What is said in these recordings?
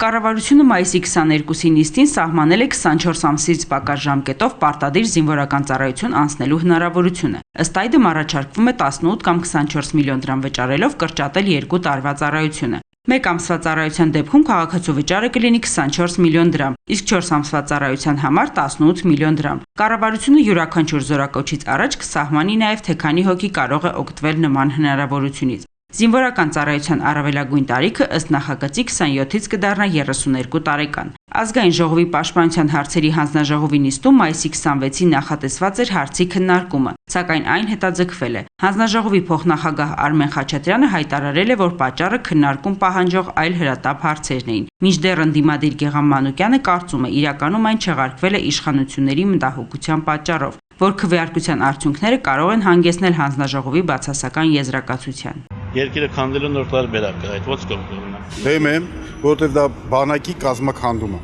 Կառավարությունը մայիսի 22-ի նիստին սահմանել է 24 ամսից պակաս ժամկետով պարտադիր զինվորական ծառայություն անցնելու հնարավորությունը։ Ըստ այդմ առաջարկվում է 18 կամ 24 միլիոն դրամ վճարելով կրճատել 2 տարվա ծառայությունը։ 1 ամսվա ծառայության դեպքում քաղաքացու վճարը կլինի 24 միլիոն դրամ, իսկ 4 ամսվա ծառայության համար 18 միլիոն դրամ։ Կառավարությունը յուրաքանչյուր զորակոչից առաջ կսահմանի նաև թե քանի հոգի կարող է օգտվել նման հնարավորությունից։ Զինվորական ծառայության առավելագույն տարիքը ըստ նախագծի 27-ից կդառնա 32 տարեկան։ Ազգային ժողովի պաշտպանության հարցերի հանձնաժողովի նիստում մայիսի 26-ին նախատեսված էր հարցի քննարկումը, սակայն այն հետաձգվել է։ Հանձնաժողովի փոխնախագահ Արմեն Խաչատրյանը հայտարարել է, որ պատճառը քննարկում պահանջող այլ հրատապ հարցերն էին։ Մինչդեռ ընդդիմադիր Գեգամ Մանուկյանը կարծում է, իրականում այն չեղարկվել է իշխանությունների մտահոգության պատճառով, որ քվեարկության արդյունքները կարող են հանգեցնել հանձնաժողովի բացասական եզրակացության։ Երկիրը քանդելու նոր տարբերակ է, այդ ո՞նց կողմնա։ Դեմ եմ, որտեղ դա բանակի կազմաքանդում է։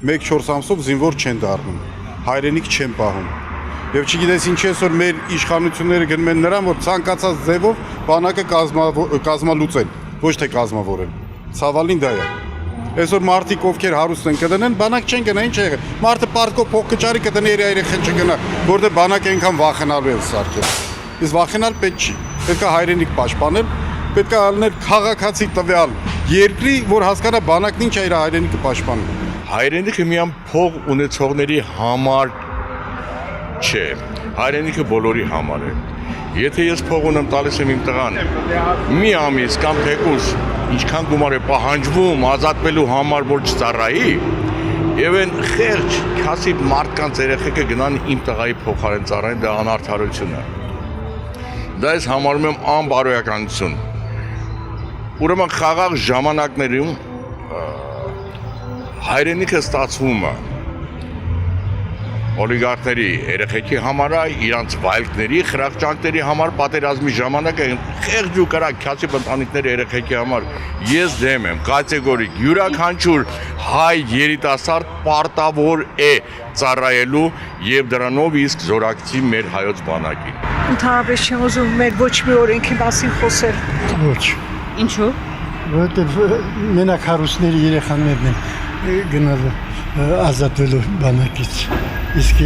1-4 ամսով զինվոր չեն դառնում, հայրենիք չեն պահում։ Եվ չգիտես ինչ է, որ մեր իշխանությունները գնում են նրան, որ ցանկացած ձևով բանակը կազմալուծեն, ոչ թե կազմավորեն։ Ցավալին դա է։ Այսօր մարդիկ ովքեր հարուստ են կդնեն, բանակ չեն գնա, ինչ եղել։ Մարդը պարկով փող կճարի կդնի իր երեխան չգնա, որտեղ բանակը այնքան վախենալու է սարքել։ Իսկ վախենալ պետք չի։ Պետք է հայրենիք պաշտպանել, պետք է ալնել քաղաքացի տվյալ երկրի, որ հասկանա բանակն ինչ է իր հայրենիքը պաշտպանում։ Հայրենիքը միայն փող ունեցողների համար չէ, հայրենիքը բոլորի համար է։ Եթե ես փող ունեմ տալիս եմ իմ տղան, մի ամիս կամ թեկուզ ինչքան գումար է պահանջվում ազատվելու համար, որ չծառայի, եւ այն խեղճ քասի մարդկանց երեխեքը գնան իմ տղայի փոխարեն ծառային, դա անարդարություն է։ Դա ես համարում եմ անբարոյականություն։ Ուրեմն խաղաղ ժամանակներում հայրենիքը ստացվում է օլիգարխների երեխեքի համար, իրանց վայելքների, խրախճանքների համար, պատերազմի ժամանակ խեղճ ու կրակ քյասի ընտանիքների երեխեքի համար ես դեմ եմ, կատեգորիկ, յուրաքանչյուր հայ երիտասարդ պարտավոր է ծառայելու եւ դրանով իսկ զորակցի մեր հայոց բանակին։ Ընդհանրապես չեմ ուզում մեր ոչ մի օրենքի մասին խոսել։ Ոչ։ Ինչու՞։ Որտեղ մենակ հարուստների երեխաներն են գնալու ազատվելու բանակից, իսկ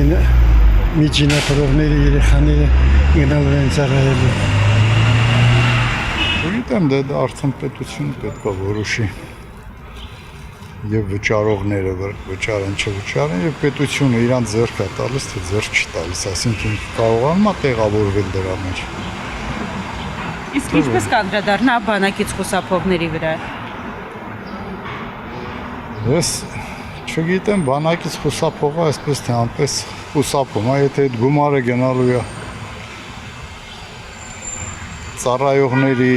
միջինապրողների երեխաները գնալու են ծառայելու։ Գիտեմ, դա արդեն պետությունը պետք է որոշի եւ վճարողները վճարեն, չվճարեն եւ պետությունը իրանց ձեռք է տալիս, թե ձեռք չի տալիս, այսինքն կարողանում է տեղավորվել դրա մեջ։ Իսկ ինչպես կանդրադառնա բանակից խուսափողների վրա։ Ես չգիտեմ, բանակից խուսափողը այսպես թե անպես խուսափում է, եթե այդ գումարը գնալու է ծառայողների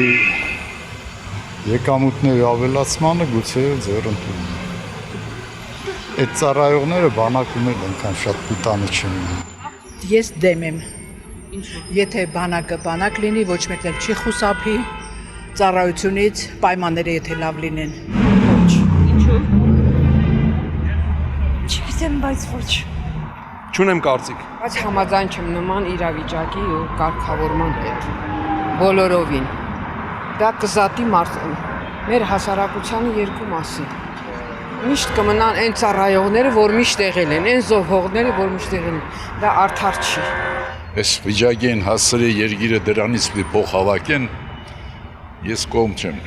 եկամուտների ավելացմանը, գուցե ձեռնտուն։ Այդ ծառայողները բանակում էլ այնքան շատ պիտանի չեն։ Ես դեմ եմ։ Եթե բանակը բանակ լինի, ոչ մեկն էլ չի խուսափի ծառայությունից, պայմանները եթե լավ լինեն։ Ոչ։ Ինչու՞։ Չգիտեմ, բայց ոչ։ Չունեմ կարծիք։ Բայց համաձայն չեմ նման իրավիճակի ու կարգավորման հետ։ Բոլորովին։ Դա կզատի մեր հասարակությանը երկու մասի։ Միշտ կմնան այն ծառայողները, որ միշտ եղել են, այն զոհողները, որ միշտ եղել են։ Դա արդար չի։ Այս վիճակի են հասցրել երկիրը դրանից մի փող հավաքեն, ես կողմ չեմ։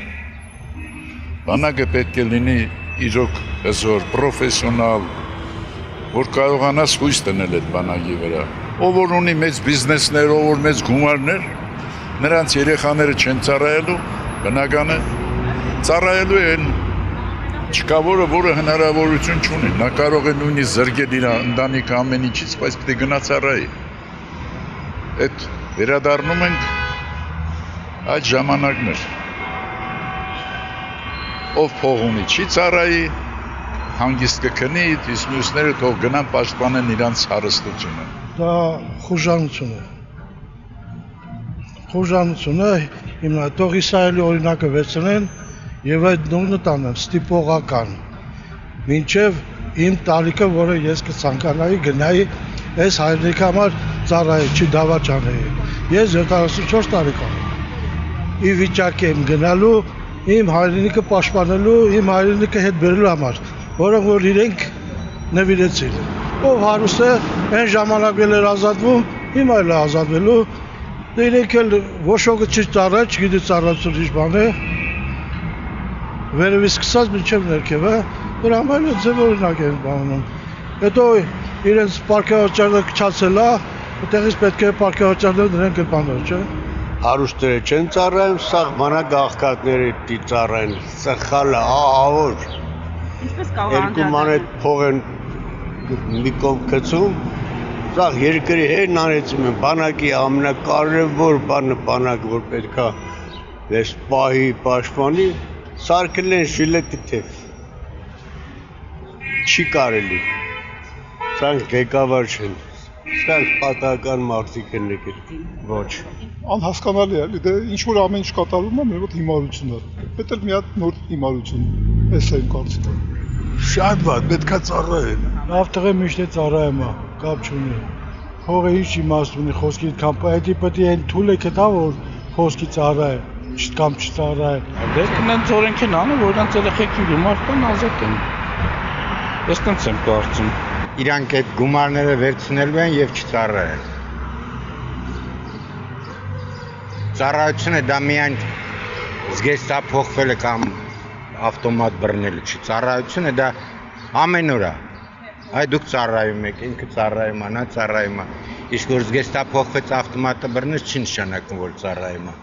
Բանակը պետք է լինի իրոք հզոր, պրոֆեսիոնալ, որ կարողանաս հույս դնել այդ բանակի վրա։ Ով որ ունի մեծ բիզնեսներ, ով որ մեծ գումարներ, նրանց երեխաները չեն ծառայելու, բնական է, ծառայելու են չկա որը հնարավորություն չունի, նա կարող է նույնիսկ զրկել իր ընտանիքը ամեն ինչից, բայց պետք է գնա ծառայի։ Այդ վերադառնում ենք այդ ժամանակներ։ Ով փող ունի չի ծառայի, հանգիստ կքնի, իսկ մյուսները թող գնան պաշտպանեն իրանց հարստությունը։ Դա խուժանություն է։ Խուժանություն է, թող Իսրայելի օրինակը վերցնեն եւ այդ նույնը տանեն, ստիպողական։ Մինչեւ իմ տարիքը, որը ես կցանկանայի գնայի այս հայրենիքի համար ծառայի, չի դավաճանեի։ Ես 74 տարեկան եմ։ Ի վիճակի եմ գնալու իմ հայրենիքը պաշտպանելու, իմ հայրենիքը հետ բերելու համար, որոնք որ իրենք նվիրեցին։ Ով հարուստ է, այն ժամանակ էր ազատվում, հիմա էլ է ազատվելու։ Դե իրենք էլ ոչ ոքը չի ծառայ, չգիտի ծառայություն ինչ բան է։ Վերևից սկսած մինչև ներքև, դրա համար էլ ձև օրինակ են բանում։ Հետո իրենց պարքեվաճառը քչացել է, այդտեղից պետք է պարքեվաճառները դրեն գրպաններ, չէ՞։ Հարուստները չեն ծառայում, սաղմանակ աղքատները դի ծառայեն, սխալը, ահավոր։ Ինչպես կարող Երկու ման այդ փող են մի կողմ գցում, սաղ երկրի հերն անեցում են, բանակի ամենակարևոր բանը բանակը, որ պետքա ես պահի, պաշտպանի, սարքել են ժիլետի թև։ Չի կարելի, սրանք ղեկավար չեն, սրանք պատահական մարդիկ են եկել, ոչ։ Անհասկանալի է, դե ինչ որ ամեն ինչ կատարվում է, մեր մոտ հիմարություն է։ Պետք է մի հատ նոր հիմարություն, էս է իմ կարծիքը։ Շատ վատ, պետքա ծառայեն։ Լավ տղե միշտ է ծառայում է, կապ չունի։ Փողը ինչ իմաստ ունի, խոսքի կամպայետի պետք է այն թուլը կտա, որ խոսքի ծառայ, կամ չծառայ։ Դե կնան ծորենքեն անը, որ նրանց երեխեքին գումար տան ազատ են։ Ես տենց եմ կարծում։ Իրանք այդ գումարները վերցնելու են եւ չծառայեն։ Ծառայությունը դա միայն զգեստափոխվելը կամ ավտոմատ բռնելը չի։ Ծառայությունը դա ամեն օր է։ Այ դուք ծառայում եք, ինքը ծառայում է, նա ծառայում է։ Իսկ որ զգեստափոխվեց ավտոմատը բռնես չի նշանակում, որ ծառայում է։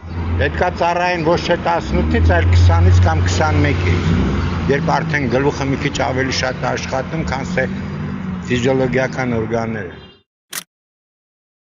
Պետքա ծառայեն ոչ թե 18-ից, այլ 20-ից կամ 21-ից։ Երբ արդեն գլուխը մի քիչ ավելի շատ աշխատում, քան թե ֆիզիոլոգիական օրգանները։